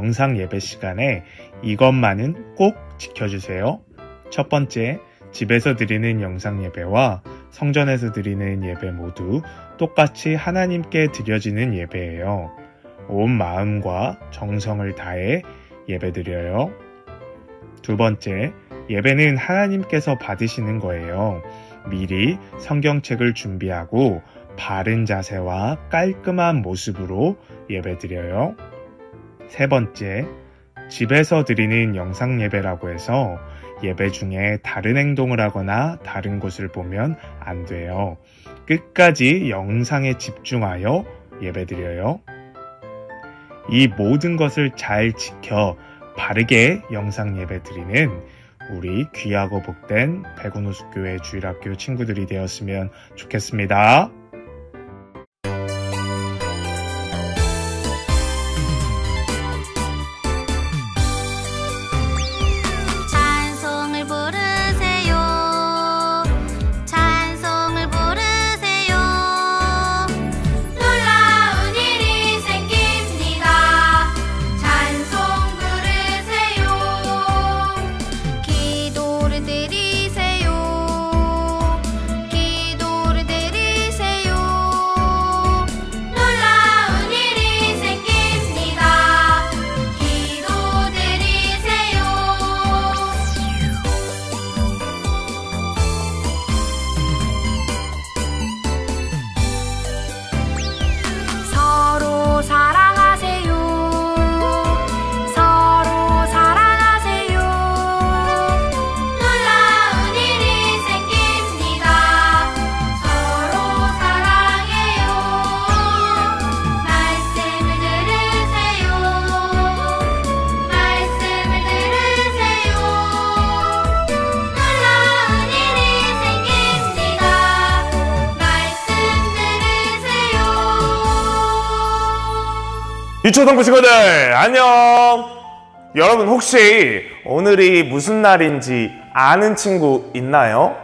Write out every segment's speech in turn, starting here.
영상 예배 시간에 이것만은 꼭 지켜주세요. 첫 번째, 집에서 드리는 영상 예배와 성전에서 드리는 예배 모두 똑같이 하나님께 드려지는 예배예요. 온 마음과 정성을 다해 예배드려요. 두 번째, 예배는 하나님께서 받으시는 거예요. 미리 성경책을 준비하고 바른 자세와 깔끔한 모습으로 예배드려요. 세 번째, 집에서 드리는 영상 예배라고 해서 예배 중에 다른 행동을 하거나 다른 곳을 보면 안 돼요. 끝까지 영상에 집중하여 예배드려요. 이 모든 것을 잘 지켜 바르게 영상 예배드리는 우리 귀하고 복된 백운호숫교회 주일학교 친구들이 되었으면 좋겠습니다. 유초등부 친구들 안녕! 여러분 혹시 오늘이 무슨 날인지 아는 친구 있나요?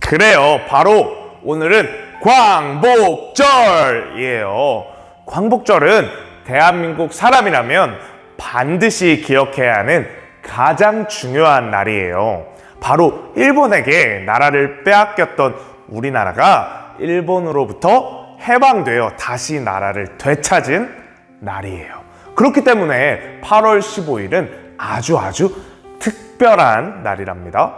그래요, 바로 오늘은 광복절이에요. 광복절은 대한민국 사람이라면 반드시 기억해야 하는 가장 중요한 날이에요. 바로 일본에게 나라를 빼앗겼던 우리나라가 일본으로부터 해방되어 다시 나라를 되찾은 날이에요. 그렇기 때문에 8월 15일은 아주 특별한 날이랍니다.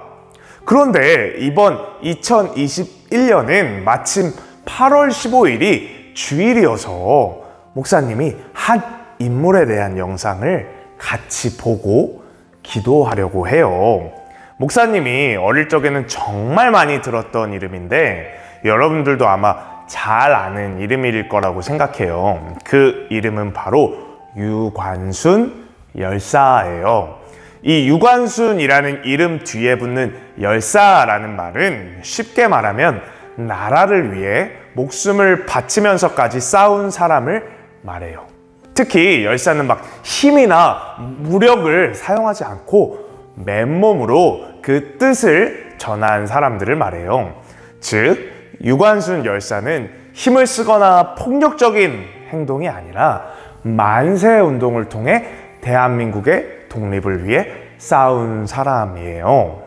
그런데 이번 2021년은 마침 8월 15일이 주일이어서 목사님이 한 인물에 대한 영상을 같이 보고 기도하려고 해요. 목사님이 어릴 적에는 정말 많이 들었던 이름인데 여러분들도 아마 잘 아는 이름일 거라고 생각해요. 그 이름은 바로 유관순 열사예요. 이 유관순이라는 이름 뒤에 붙는 열사라는 말은 쉽게 말하면 나라를 위해 목숨을 바치면서까지 싸운 사람을 말해요. 특히 열사는 막 힘이나 무력을 사용하지 않고 맨몸으로 그 뜻을 전한 사람들을 말해요. 즉 유관순 열사는 힘을 쓰거나 폭력적인 행동이 아니라 만세운동을 통해 대한민국의 독립을 위해 싸운 사람이에요.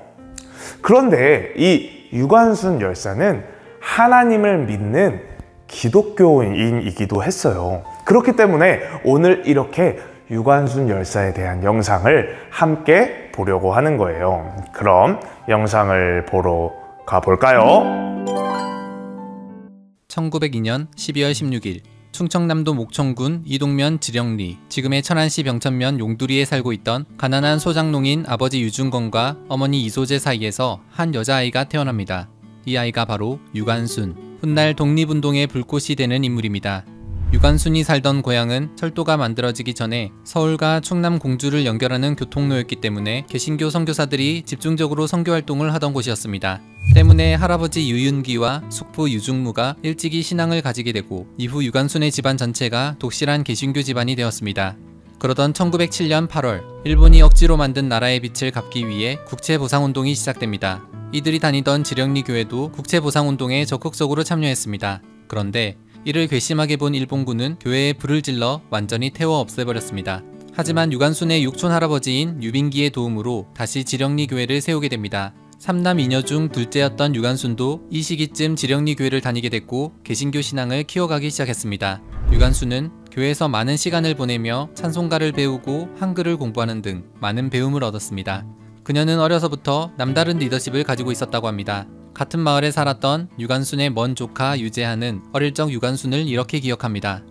그런데 이 유관순 열사는 하나님을 믿는 기독교인이기도 했어요. 그렇기 때문에 오늘 이렇게 유관순 열사에 대한 영상을 함께 보려고 하는 거예요. 그럼 영상을 보러 가볼까요? 1902년 12월 16일 충청남도 목청군 이동면 지령리, 지금의 천안시 병천면 용두리에 살고 있던 가난한 소작농인 아버지 유중건과 어머니 이소재 사이에서 한 여자아이가 태어납니다. 이 아이가 바로 유관순, 훗날 독립운동의 불꽃이 되는 인물입니다. 유관순이 살던 고향은 철도가 만들어지기 전에 서울과 충남 공주를 연결하는 교통로였기 때문에 개신교 선교사들이 집중적으로 선교활동을 하던 곳이었습니다. 때문에 할아버지 유윤기와 숙부 유중무가 일찍이 신앙을 가지게 되고 이후 유관순의 집안 전체가 독실한 개신교 집안이 되었습니다. 그러던 1907년 8월 일본이 억지로 만든 나라의 빚을 갚기 위해 국채보상운동이 시작됩니다. 이들이 다니던 지령리 교회도 국채보상운동에 적극적으로 참여했습니다. 그런데 이를 괘씸하게 본 일본군은 교회에 불을 질러 완전히 태워 없애버렸습니다. 하지만 유관순의 육촌 할아버지인 유빈기의 도움으로 다시 지령리 교회를 세우게 됩니다. 3남 2녀 중 둘째였던 유관순도 이 시기쯤 지령리 교회를 다니게 됐고 개신교 신앙을 키워가기 시작했습니다. 유관순은 교회에서 많은 시간을 보내며 찬송가를 배우고 한글을 공부하는 등 많은 배움을 얻었습니다. 그녀는 어려서부터 남다른 리더십을 가지고 있었다고 합니다. 같은 마을에 살았던 유관순의 먼 조카 유재하는 어릴 적 유관순을 이렇게 기억합니다.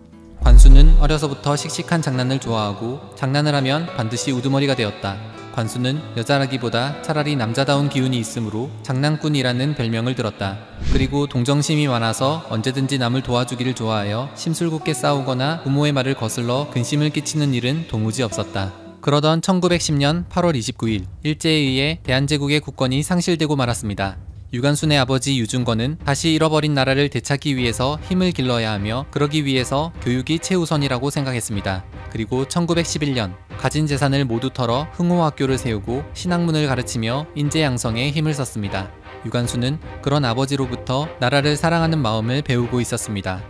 관순은 어려서부터 씩씩한 장난을 좋아하고 장난을 하면 반드시 우두머리가 되었다. 관순은 여자라기보다 차라리 남자다운 기운이 있으므로 장난꾼이라는 별명을 들었다. 그리고 동정심이 많아서 언제든지 남을 도와주기를 좋아하여 심술궂게 싸우거나 부모의 말을 거슬러 근심을 끼치는 일은 도무지 없었다. 그러던 1910년 8월 29일 일제에 의해 대한제국의 국권이 상실되고 말았습니다. 유관순의 아버지 유중건은 다시 잃어버린 나라를 되찾기 위해서 힘을 길러야 하며 그러기 위해서 교육이 최우선이라고 생각했습니다. 그리고 1911년 가진 재산을 모두 털어 흥호학교를 세우고 신학문을 가르치며 인재 양성에 힘을 썼습니다. 유관순은 그런 아버지로부터 나라를 사랑하는 마음을 배우고 있었습니다.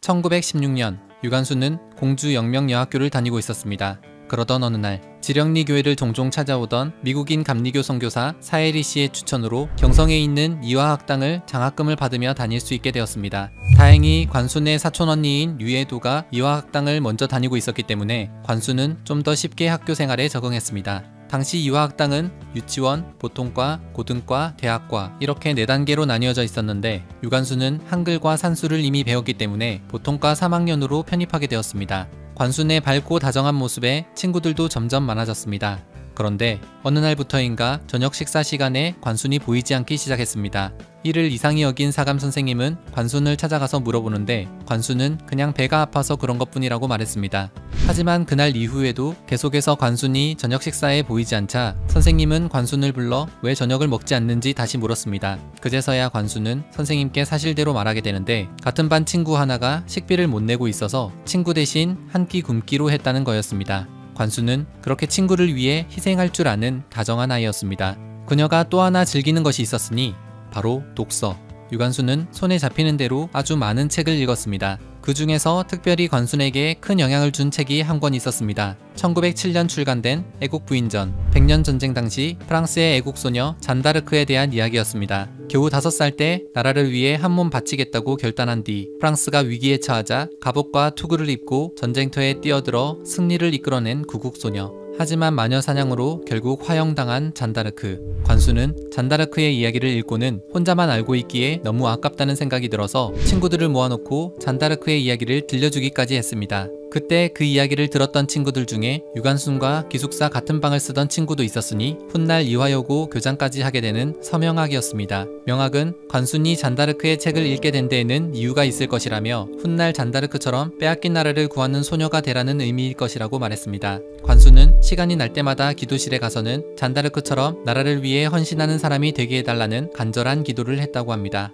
1916년 유관순은 공주 영명여학교를 다니고 있었습니다. 그러던 어느 날 지령리 교회를 종종 찾아오던 미국인 감리교 선교사 사에리 씨의 추천으로 경성에 있는 이화학당을 장학금을 받으며 다닐 수 있게 되었습니다. 다행히 관순의 사촌 언니인 유애도가 이화학당을 먼저 다니고 있었기 때문에 관순은 좀 더 쉽게 학교 생활에 적응했습니다. 당시 이화학당은 유치원, 보통과, 고등과, 대학과 이렇게 4단계로 나뉘어져 있었는데 유관순은 한글과 산수를 이미 배웠기 때문에 보통과 3학년으로 편입하게 되었습니다. 관순의 밝고 다정한 모습에 친구들도 점점 많아졌습니다. 그런데 어느 날부터인가 저녁 식사 시간에 관순이 보이지 않기 시작했습니다. 이를 이상히 여긴 사감 선생님은 관순을 찾아가서 물어보는데 관순은 그냥 배가 아파서 그런 것뿐이라고 말했습니다. 하지만 그날 이후에도 계속해서 관순이 저녁 식사에 보이지 않자 선생님은 관순을 불러 왜 저녁을 먹지 않는지 다시 물었습니다. 그제서야 관순은 선생님께 사실대로 말하게 되는데 같은 반 친구 하나가 식비를 못 내고 있어서 친구 대신 한 끼 굶기로 했다는 거였습니다. 관순은 그렇게 친구를 위해 희생할 줄 아는 다정한 아이였습니다. 그녀가 또 하나 즐기는 것이 있었으니 바로 독서. 유관순은 손에 잡히는 대로 아주 많은 책을 읽었습니다. 그 중에서 특별히 관순에게 큰 영향을 준 책이 한 권 있었습니다. 1907년 출간된 애국부인전, 100년 전쟁 당시 프랑스의 애국소녀 잔다르크에 대한 이야기였습니다. 겨우 5살 때 나라를 위해 한 몸 바치겠다고 결단한 뒤 프랑스가 위기에 처하자 갑옷과 투구를 입고 전쟁터에 뛰어들어 승리를 이끌어낸 구국소녀. 하지만 마녀사냥으로 결국 화형당한 잔다르크. 관순은 잔다르크의 이야기를 읽고는 혼자만 알고 있기에 너무 아깝다는 생각이 들어서 친구들을 모아놓고 잔다르크의 이야기를 들려주기까지 했습니다. 그때 그 이야기를 들었던 친구들 중에 유관순과 기숙사 같은 방을 쓰던 친구도 있었으니 훗날 이화여고 교장까지 하게 되는 서명학이었습니다. 명학은 관순이 잔다르크의 책을 읽게 된 데에는 이유가 있을 것이라며 훗날 잔다르크처럼 빼앗긴 나라를 구하는 소녀가 되라는 의미일 것이라고 말했습니다. 관순은 시간이 날 때마다 기도실에 가서는 잔다르크처럼 나라를 위해 헌신하는 사람이 되게 해달라는 간절한 기도를 했다고 합니다.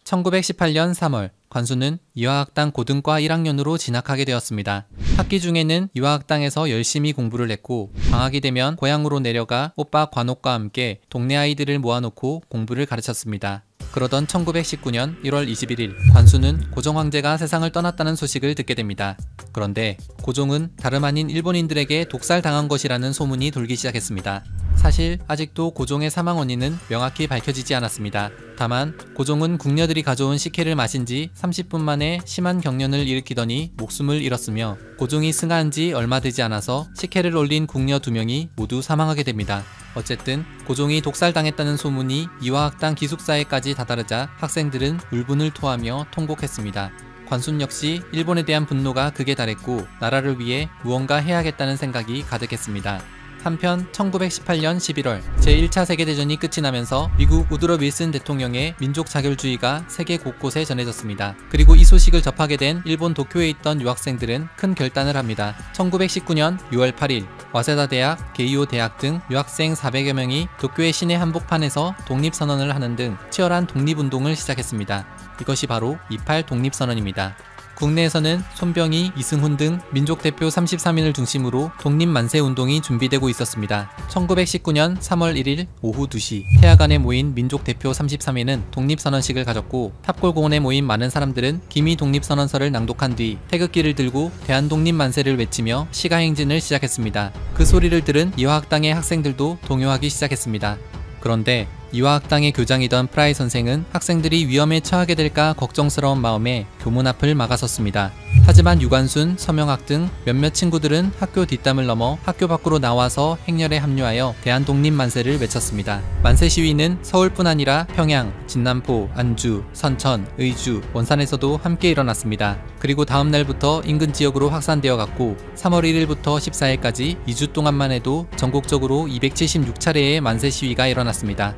1918년 3월 관순은 이화학당 고등과 1학년으로 진학하게 되었습니다. 학기 중에는 이화학당에서 열심히 공부를 했고 방학이 되면 고향으로 내려가 오빠 관옥과 함께 동네 아이들을 모아놓고 공부를 가르쳤습니다. 그러던 1919년 1월 21일 관순은 고종 황제가 세상을 떠났다는 소식을 듣게 됩니다. 그런데 고종은 다름 아닌 일본인들에게 독살당한 것이라는 소문이 돌기 시작했습니다. 사실 아직도 고종의 사망 원인은 명확히 밝혀지지 않았습니다. 다만 고종은 궁녀들이 가져온 식혜를 마신 지 30분 만에 심한 경련을 일으키더니 목숨을 잃었으며 고종이 승하한 지 얼마 되지 않아서 식혜를 올린 궁녀 2명이 모두 사망하게 됩니다. 어쨌든 고종이 독살당했다는 소문이 이화학당 기숙사에까지 다다르자 학생들은 울분을 토하며 통곡했습니다. 관순 역시 일본에 대한 분노가 극에 달했고 나라를 위해 무언가 해야겠다는 생각이 가득했습니다. 한편 1918년 11월 제1차 세계대전이 끝이 나면서 미국 우드로 윌슨 대통령의 민족 자결주의가 세계 곳곳에 전해졌습니다. 그리고 이 소식을 접하게 된 일본 도쿄에 있던 유학생들은 큰 결단을 합니다. 1919년 6월 8일 와세다 대학, 게이오 대학 등 유학생 400여 명이 도쿄의 시내 한복판에서 독립선언을 하는 등 치열한 독립운동을 시작했습니다. 이것이 바로 28 독립선언입니다. 국내에서는 손병희, 이승훈 등 민족 대표 33인을 중심으로 독립만세운동이 준비되고 있었습니다. 1919년 3월 1일 오후 2시 태화관에 모인 민족 대표 33인은 독립선언식을 가졌고 탑골공원에 모인 많은 사람들은 기미 독립선언서를 낭독한 뒤 태극기를 들고 대한독립만세를 외치며 시가행진을 시작했습니다. 그 소리를 들은 이화학당의 학생들도 동요하기 시작했습니다. 그런데 이화학당의 교장이던 프라이 선생은 학생들이 위험에 처하게 될까 걱정스러운 마음에 교문 앞을 막아섰습니다. 하지만 유관순, 서명학 등 몇몇 친구들은 학교 뒷담을 넘어 학교 밖으로 나와서 행렬에 합류하여 대한독립만세를 외쳤습니다. 만세 시위는 서울뿐 아니라 평양, 진남포, 안주, 선천, 의주, 원산에서도 함께 일어났습니다. 그리고 다음 날부터 인근 지역으로 확산되어 갔고 3월 1일부터 14일까지 2주 동안만 해도 전국적으로 276차례의 만세 시위가 일어났습니다.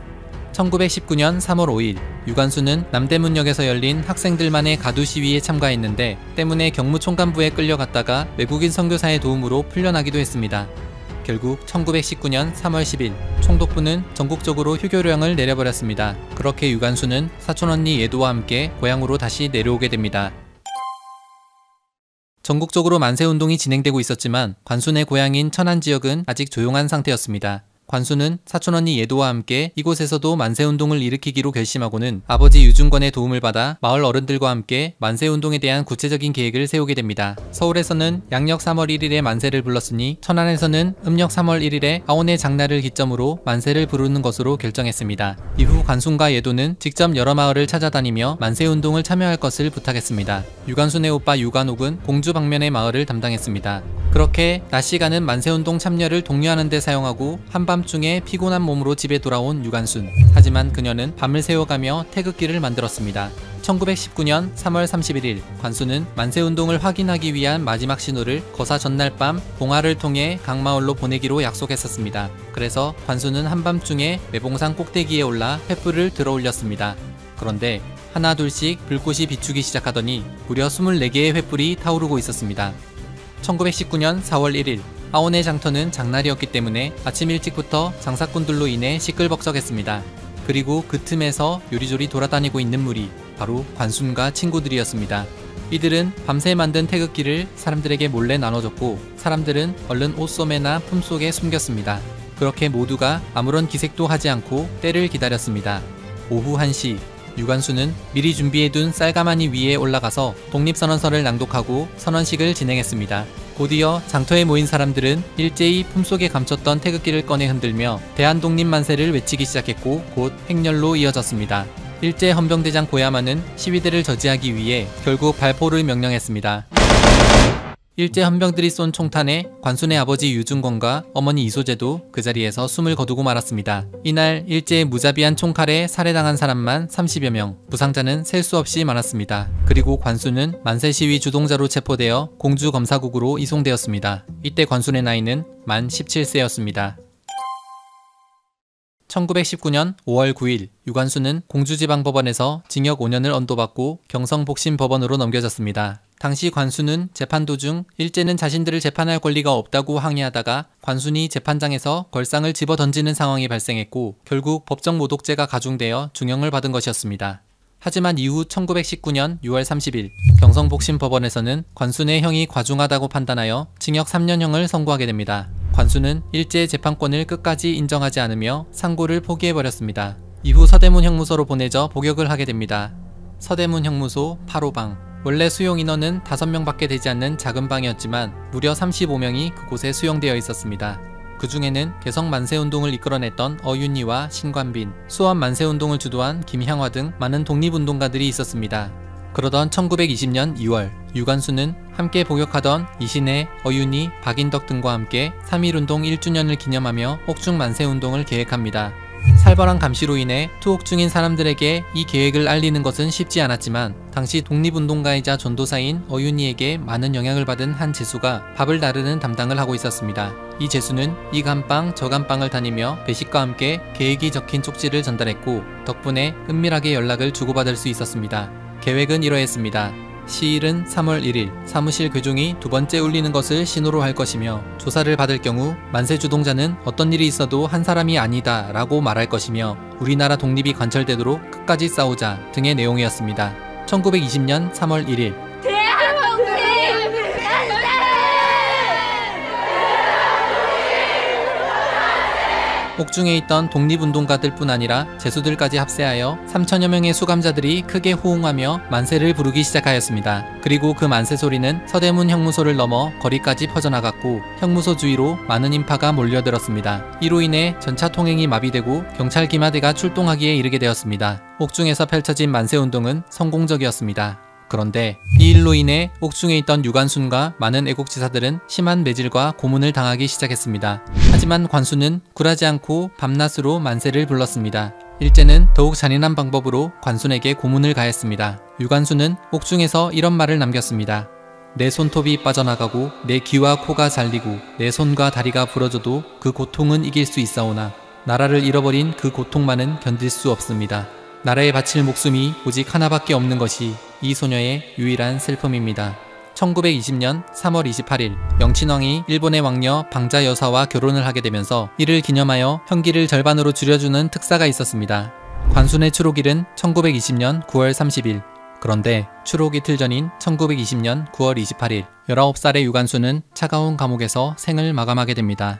1919년 3월 5일 유관순은 남대문역에서 열린 학생들만의 가두 시위에 참가했는데 때문에 경무총관부에 끌려갔다가 외국인 선교사의 도움으로 풀려나기도 했습니다. 결국 1919년 3월 10일 총독부는 전국적으로 휴교령을 내려버렸습니다. 그렇게 유관순은 사촌언니 예도와 함께 고향으로 다시 내려오게 됩니다. 전국적으로 만세운동이 진행되고 있었지만 관순의 고향인 천안 지역은 아직 조용한 상태였습니다. 관순은 사촌언니 예도와 함께 이곳에서도 만세운동을 일으키기로 결심하고는 아버지 유중권의 도움을 받아 마을 어른들과 함께 만세운동에 대한 구체적인 계획을 세우게 됩니다. 서울에서는 양력 3월 1일에 만세를 불렀으니 천안에서는 음력 3월 1일에 아온의 장날을 기점으로 만세를 부르는 것으로 결정했습니다. 이후 관순과 예도는 직접 여러 마을을 찾아다니며 만세운동을 참여할 것을 부탁했습니다. 유관순의 오빠 유관옥은 공주 방면의 마을을 담당했습니다. 그렇게 낮 시간은 만세운동 참여를 독려하는 데 사용하고 한밤중에 피곤한 몸으로 집에 돌아온 유관순. 하지만 그녀는 밤을 새워가며 태극기를 만들었습니다. 1919년 3월 31일 관순은 만세운동을 확인하기 위한 마지막 신호를 거사 전날 밤 봉화를 통해 강마을로 보내기로 약속했었습니다. 그래서 관순은 한밤중에 매봉산 꼭대기에 올라 횃불을 들어 올렸습니다. 그런데 하나 둘씩 불꽃이 비추기 시작하더니 무려 24개의 횃불이 타오르고 있었습니다. 1919년 4월 1일 아온의 장터는 장날이었기 때문에 아침 일찍부터 장사꾼들로 인해 시끌벅적했습니다. 그리고 그 틈에서 요리조리 돌아다니고 있는 무리, 바로 관순과 친구들이었습니다. 이들은 밤새 만든 태극기를 사람들에게 몰래 나눠줬고 사람들은 얼른 옷소매나 품속에 숨겼습니다. 그렇게 모두가 아무런 기색도 하지 않고 때를 기다렸습니다. 오후 1시 유관순은 미리 준비해둔 쌀가마니 위에 올라가서 독립선언서를 낭독하고 선언식을 진행했습니다. 곧이어 장터에 모인 사람들은 일제히 품속에 감췄던 태극기를 꺼내 흔들며 대한독립만세를 외치기 시작했고 곧 행렬로 이어졌습니다. 일제 헌병대장 고야마는 시위대를 저지하기 위해 결국 발포를 명령했습니다. 일제 헌병들이 쏜 총탄에 관순의 아버지 유중권과 어머니 이소재도 그 자리에서 숨을 거두고 말았습니다. 이날 일제의 무자비한 총칼에 살해당한 사람만 30여 명, 부상자는 셀 수 없이 많았습니다. 그리고 관순은 만세 시위 주동자로 체포되어 공주검사국으로 이송되었습니다. 이때 관순의 나이는 만 17세였습니다. 1919년 5월 9일 유관순은 공주지방법원에서 징역 5년을 언도받고 경성복심법원으로 넘겨졌습니다. 당시 관순은 재판 도중 일제는 자신들을 재판할 권리가 없다고 항의하다가 관순이 재판장에서 걸상을 집어던지는 상황이 발생했고 결국 법정 모독죄가 가중되어 중형을 받은 것이었습니다. 하지만 이후 1919년 6월 30일 경성복심법원에서는 관순의 형이 과중하다고 판단하여 징역 3년형을 선고하게 됩니다. 관순은 일제의 재판권을 끝까지 인정하지 않으며 상고를 포기해버렸습니다. 이후 서대문 형무소로 보내져 복역을 하게 됩니다. 서대문 형무소 8호방. 원래 수용 인원은 5명밖에 되지 않는 작은 방이었지만 무려 35명이 그곳에 수용되어 있었습니다. 그 중에는 개성 만세운동을 이끌어냈던 어윤희와 신관빈, 수원 만세운동을 주도한 김향화 등 많은 독립운동가들이 있었습니다. 그러던 1920년 2월 유관순은 함께 복역하던 이신혜, 어윤희, 박인덕 등과 함께 3.1운동 1주년을 기념하며 옥중 만세운동을 계획합니다. 살벌한 감시로 인해 투옥 중인 사람들에게 이 계획을 알리는 것은 쉽지 않았지만 당시 독립운동가이자 전도사인 어윤희에게 많은 영향을 받은 한 제수가 밥을 나르는 담당을 하고 있었습니다. 이 제수는 이 감방 저 감방을 다니며 배식과 함께 계획이 적힌 쪽지를 전달했고 덕분에 은밀하게 연락을 주고받을 수 있었습니다. 계획은 이러했습니다. 시일은 3월 1일 사무실 괴종이 2번째 울리는 것을 신호로 할 것이며 조사를 받을 경우 만세 주동자는 어떤 일이 있어도 한 사람이 아니다 라고 말할 것이며 우리나라 독립이 관철되도록 끝까지 싸우자 등의 내용이었습니다. 1920년 3월 1일 옥중에 있던 독립운동가들뿐 아니라 죄수들까지 합세하여 3천여 명의 수감자들이 크게 호응하며 만세를 부르기 시작하였습니다. 그리고 그 만세 소리는 서대문 형무소를 넘어 거리까지 퍼져나갔고 형무소 주위로 많은 인파가 몰려들었습니다. 이로 인해 전차 통행이 마비되고 경찰 기마대가 출동하기에 이르게 되었습니다. 옥중에서 펼쳐진 만세운동은 성공적이었습니다. 그런데 이 일로 인해 옥중에 있던 유관순과 많은 애국지사들은 심한 매질과 고문을 당하기 시작했습니다. 하지만 관순은 굴하지 않고 밤낮으로 만세를 불렀습니다. 일제는 더욱 잔인한 방법으로 관순에게 고문을 가했습니다. 유관순은 옥중에서 이런 말을 남겼습니다. 내 손톱이 빠져나가고 내 귀와 코가 잘리고 내 손과 다리가 부러져도 그 고통은 이길 수 있사오나 나라를 잃어버린 그 고통만은 견딜 수 없습니다. 나라에 바칠 목숨이 오직 하나밖에 없는 것이 이 소녀의 유일한 슬픔입니다. 1920년 3월 28일 영친왕이 일본의 왕녀 방자 여사와 결혼을 하게 되면서 이를 기념하여 형기를 절반으로 줄여주는 특사가 있었습니다. 관순의 추록일은 1920년 9월 30일. 그런데 추록 이틀 전인 1920년 9월 28일 19살의 유관순은 차가운 감옥에서 생을 마감하게 됩니다.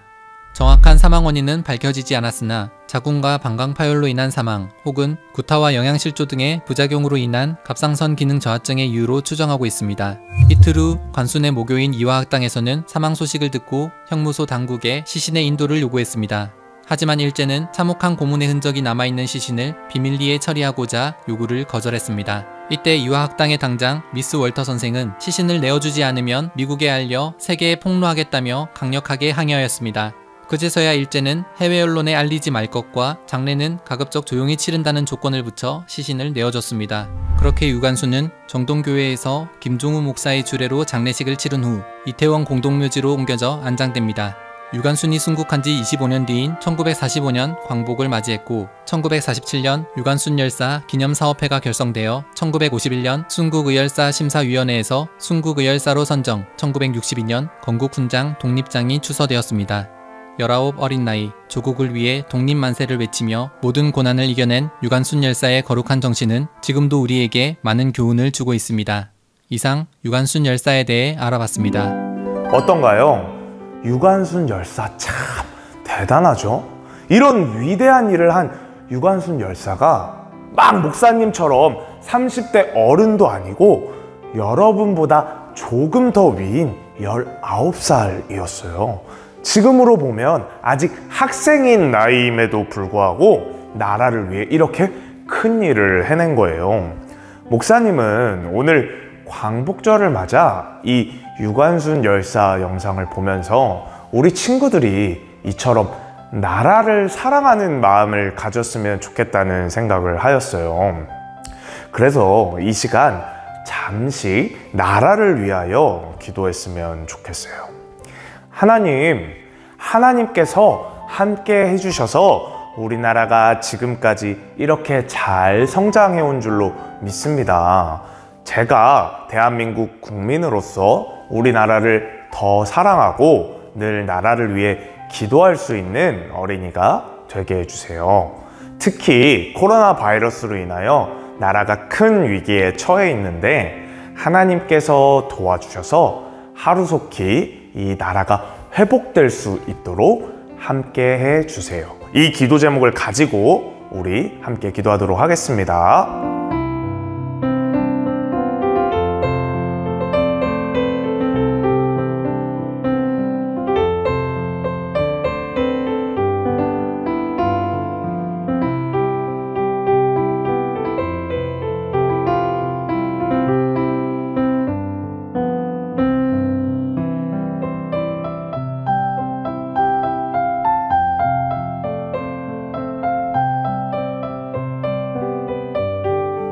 정확한 사망 원인은 밝혀지지 않았으나 자궁과 방광 파열로 인한 사망 혹은 구타와 영양실조 등의 부작용으로 인한 갑상선 기능 저하증의 이유로 추정하고 있습니다. 이틀 후 관순의 모교인 이화학당에서는 사망 소식을 듣고 형무소 당국에 시신의 인도를 요구했습니다. 하지만 일제는 참혹한 고문의 흔적이 남아있는 시신을 비밀리에 처리하고자 요구를 거절했습니다. 이때 이화학당의 당장 미스 월터 선생은 시신을 내어주지 않으면 미국에 알려 세계에 폭로하겠다며 강력하게 항의하였습니다. 그제서야 일제는 해외 언론에 알리지 말 것과 장례는 가급적 조용히 치른다는 조건을 붙여 시신을 내어줬습니다. 그렇게 유관순은 정동교회에서 김종우 목사의 주례로 장례식을 치른 후 이태원 공동묘지로 옮겨져 안장됩니다. 유관순이 순국한 지 25년 뒤인 1945년 광복을 맞이했고 1947년 유관순 열사 기념사업회가 결성되어 1951년 순국의열사 심사위원회에서 순국의열사로 선정, 1962년 건국훈장 독립장이 추서되었습니다. 19 어린 나이 조국을 위해 독립만세를 외치며 모든 고난을 이겨낸 유관순 열사의 거룩한 정신은 지금도 우리에게 많은 교훈을 주고 있습니다. 이상 유관순 열사에 대해 알아봤습니다. 어떤가요? 유관순 열사 참 대단하죠? 이런 위대한 일을 한 유관순 열사가 막 목사님처럼 30대 어른도 아니고 여러분보다 조금 더 위인 19살이었어요. 지금으로 보면 아직 학생인 나이임에도 불구하고 나라를 위해 이렇게 큰 일을 해낸 거예요. 목사님은 오늘 광복절을 맞아 이 유관순 열사 영상을 보면서 우리 친구들이 이처럼 나라를 사랑하는 마음을 가졌으면 좋겠다는 생각을 하였어요. 그래서 이 시간 잠시 나라를 위하여 기도했으면 좋겠어요. 하나님께서 함께 해주셔서 우리나라가 지금까지 이렇게 잘 성장해온 줄로 믿습니다. 제가 대한민국 국민으로서 우리나라를 더 사랑하고 늘 나라를 위해 기도할 수 있는 어린이가 되게 해주세요. 특히 코로나 바이러스로 인하여 나라가 큰 위기에 처해 있는데 하나님께서 도와주셔서 하루속히 이 나라가 회복될 수 있도록 함께 해주세요. 이 기도 제목을 가지고 우리 함께 기도하도록 하겠습니다.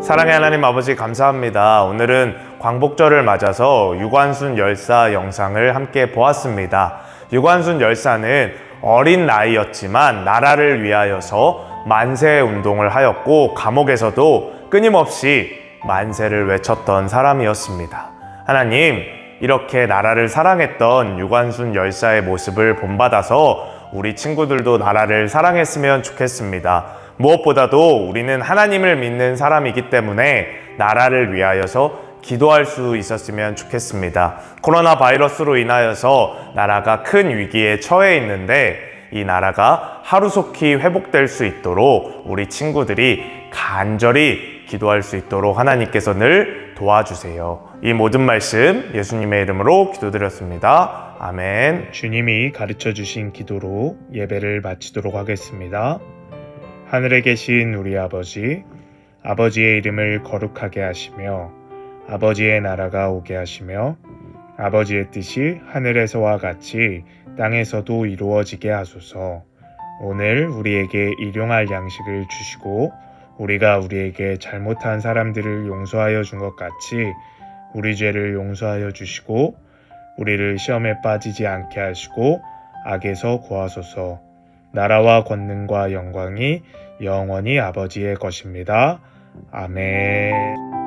사랑의 하나님 아버지 감사합니다. 오늘은 광복절을 맞아서 유관순 열사 영상을 함께 보았습니다. 유관순 열사는 어린 나이였지만 나라를 위하여서 만세 운동을 하였고 감옥에서도 끊임없이 만세를 외쳤던 사람이었습니다. 하나님, 이렇게 나라를 사랑했던 유관순 열사의 모습을 본받아서 우리 친구들도 나라를 사랑했으면 좋겠습니다. 무엇보다도 우리는 하나님을 믿는 사람이기 때문에 나라를 위하여서 기도할 수 있었으면 좋겠습니다. 코로나 바이러스로 인하여서 나라가 큰 위기에 처해 있는데 이 나라가 하루속히 회복될 수 있도록 우리 친구들이 간절히 기도할 수 있도록 하나님께서 늘 도와주세요. 이 모든 말씀 예수님의 이름으로 기도드렸습니다. 아멘. 주님이 가르쳐 주신 기도로 예배를 마치도록 하겠습니다. 하늘에 계신 우리 아버지, 아버지의 이름을 거룩하게 하시며 아버지의 나라가 오게 하시며 아버지의 뜻이 하늘에서와 같이 땅에서도 이루어지게 하소서. 오늘 우리에게 일용할 양식을 주시고 우리가 우리에게 잘못한 사람들을 용서하여 준 것 같이 우리 죄를 용서하여 주시고 우리를 시험에 빠지지 않게 하시고 악에서 구하소서. 나라와 권능과 영광이 영원히 아버지의 것입니다. 아멘.